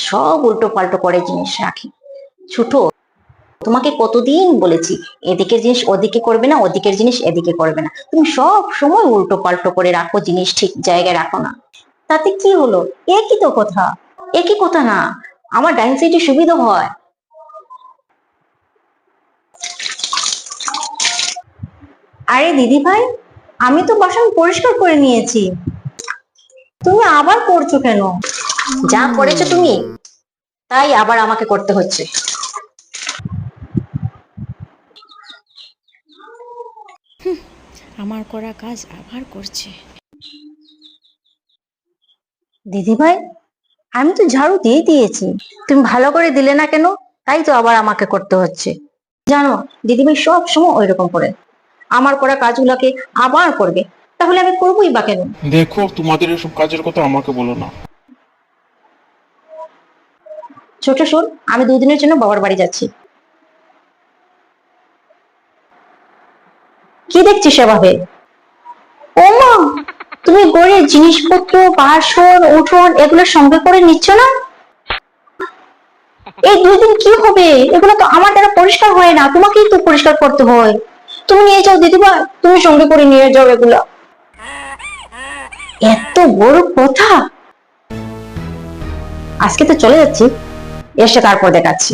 সব উল্টো পাল্টো করে জিনিস রাখে। ছোট, তোমাকে কতদিন বলেছি এদিকের জিনিস ওদিকে করবে না, ওদিকের জিনিস এদিকে করবে না, তুমি সব সময় উল্টো পাল্টো করে রাখো, জিনিস ঠিক জায়গায় রাখো না। তাতে কি হলো? একই তো কথা। একই কথা না, আমার ডাইন সাইডে সুবিধা হয়। আরে দিদি ভাই, আমি তো বাসন পরিষ্কার করে নিয়েছি, তুমি আবার করছো কেন? যা করেছো তুমি তাই আবার আমাকে করতে হচ্ছে। আমার করা কাজ আবার করছে। দিদি ভাই, আমি তো ঝাড়ু দিয়ে দিয়েছি, তুমি ভালো করে দিলে না কেন? তাই তো আবার আমাকে করতে হচ্ছে। জানো, দিদিভাই সব সময় ওই রকম করে আমার করা কাজগুলোকে আবার করবে, তাহলে আমি করবোই বা কেন? দেখো, তোমাদের এসব কাজের কথা আমাকে বলো না। ছোট শোন, আমি দুদিনের জন্য বাবার বাড়ি যাচ্ছি। কি দেখছিস সেভাবে? ও মা, তুমি গড়ে জিনিসপত্র, বাসন উঠোন এগুলো সঙ্গে করে নিচ্ছ না? এই 2 দিন কি হবে? এগুলো তো আমার দ্বারা পরিষ্কার হয় না, তোমাকেই তো পরিষ্কার করতে হয়। তুমি নিয়ে যাও দিদিভাই, তুমি সঙ্গে করে নিয়ে যাও এগুলা। এত বড় কথা! আজকে তো চলে যাচ্ছি, এসে তারপর দেখাচ্ছি।